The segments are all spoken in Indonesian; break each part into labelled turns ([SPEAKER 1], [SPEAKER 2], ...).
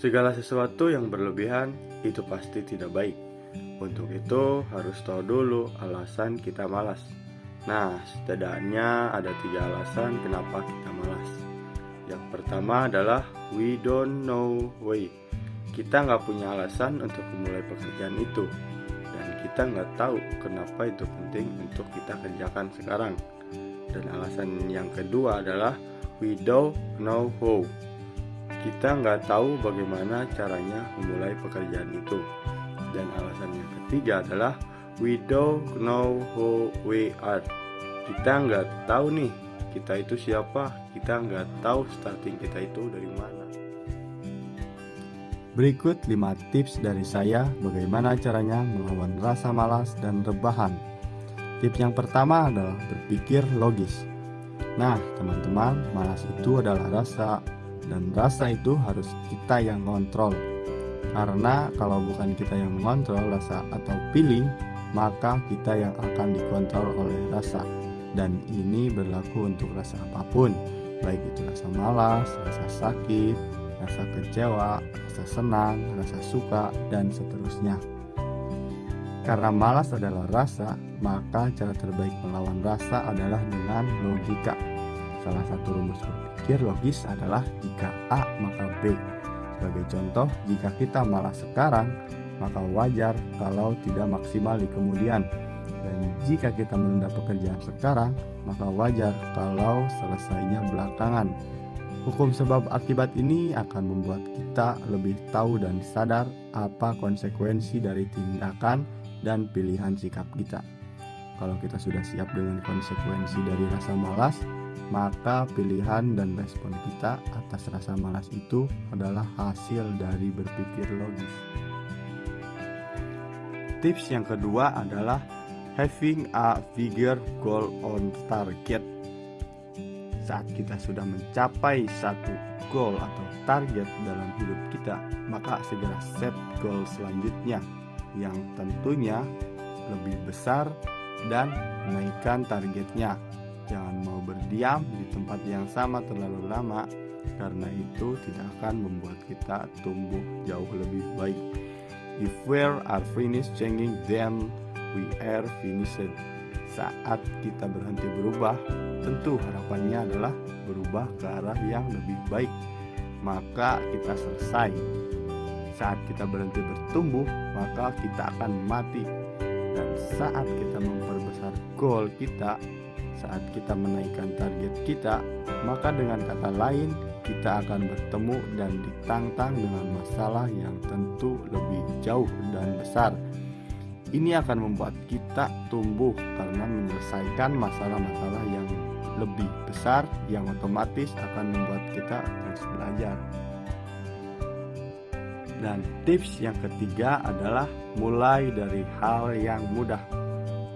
[SPEAKER 1] Segala sesuatu yang berlebihan itu pasti tidak baik. Untuk itu harus tahu dulu alasan kita malas. Nah, setidaknya ada 3 alasan kenapa kita malas. Yang pertama adalah we don't know why. Kita nggak punya alasan untuk memulai pekerjaan itu. Dan kita nggak tahu kenapa itu penting untuk kita kerjakan sekarang. Dan alasan yang kedua adalah we don't know how. Kita nggak tahu bagaimana caranya memulai pekerjaan itu. Dan alasan yang ketiga adalah we don't know who we are. Kita nggak tahu nih, kita itu siapa. Kita nggak tahu starting kita itu dari mana. Berikut 5 tips dari saya bagaimana caranya melawan rasa malas dan rebahan. Tips yang pertama adalah berpikir logis. Nah, teman-teman, malas itu adalah rasa, dan rasa itu harus kita yang kontrol. Karena kalau bukan kita yang mengontrol rasa atau feeling, maka kita yang akan dikontrol oleh rasa. Dan ini berlaku untuk rasa apapun, baik itu rasa malas, rasa sakit, rasa kecewa, rasa senang, rasa suka, dan seterusnya. Karena malas adalah rasa, maka cara terbaik melawan rasa adalah dengan logika. Salah satu rumus berpikir logis adalah jika A maka B. Sebagai contoh, jika kita malas sekarang, maka wajar kalau tidak maksimal di kemudian. Dan jika kita menunda pekerjaan sekarang, maka wajar kalau selesainya belakangan. Hukum sebab akibat ini akan membuat kita lebih tahu dan sadar apa konsekuensi dari tindakan dan pilihan sikap kita. Kalau kita sudah siap dengan konsekuensi dari rasa malas, maka pilihan dan respon kita atas rasa malas itu adalah hasil dari berpikir logis. Tips yang kedua adalah having a bigger goal on target. Saat kita sudah mencapai satu goal atau target dalam hidup kita, maka segera set goal selanjutnya yang tentunya lebih besar dan menaikkan targetnya. Jangan mau berdiam di tempat yang sama terlalu lama, karena itu tidak akan membuat kita tumbuh jauh lebih baik. If we are finished changing, then we are finished. Saat kita berhenti berubah, tentu harapannya adalah berubah ke arah yang lebih baik, maka kita selesai. Saat kita berhenti bertumbuh, maka kita akan mati. Dan saat kita memperbesar goal kita, saat kita menaikkan target kita, maka dengan kata lain kita akan bertemu dan ditantang dengan masalah yang tentu lebih jauh dan besar. Ini akan membuat kita tumbuh karena menyelesaikan masalah-masalah yang lebih besar, yang otomatis akan membuat kita terus belajar. Dan tips yang ketiga adalah mulai dari hal yang mudah.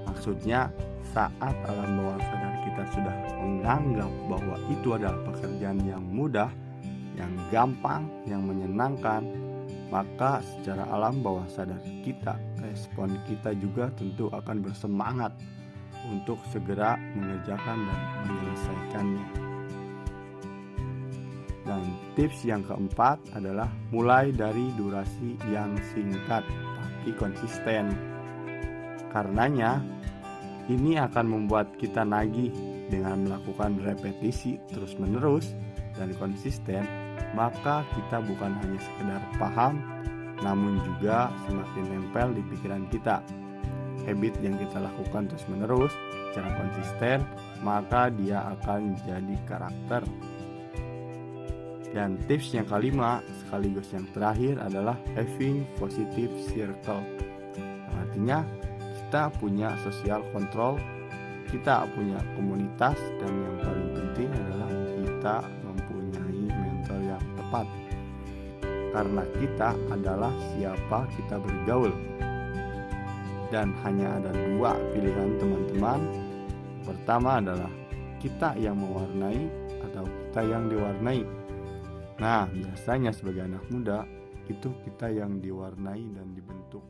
[SPEAKER 1] Maksudnya, saat alam bawah sadar kita sudah menganggap bahwa itu adalah pekerjaan yang mudah, yang gampang, yang menyenangkan, maka secara alam bawah sadar kita, respon kita juga tentu akan bersemangat untuk segera mengerjakan dan menyelesaikannya. Dan tips yang keempat adalah mulai dari durasi yang singkat tapi konsisten. Karenanya, ini akan membuat kita nagih dengan melakukan repetisi terus-menerus dan konsisten, maka kita bukan hanya sekedar paham, namun juga semakin nempel di pikiran kita. Habit yang kita lakukan terus-menerus secara konsisten, maka dia akan jadi karakter. Dan tips yang kelima sekaligus yang terakhir adalah having positive circle. Artinya kita punya social control, kita punya komunitas, dan yang paling penting adalah kita mempunyai mentor yang tepat. Karena kita adalah siapa kita bergaul. Dan hanya ada 2 pilihan teman-teman. Pertama adalah kita yang mewarnai atau kita yang diwarnai. Nah, biasanya sebagai anak muda, itu kita yang diwarnai dan dibentuk.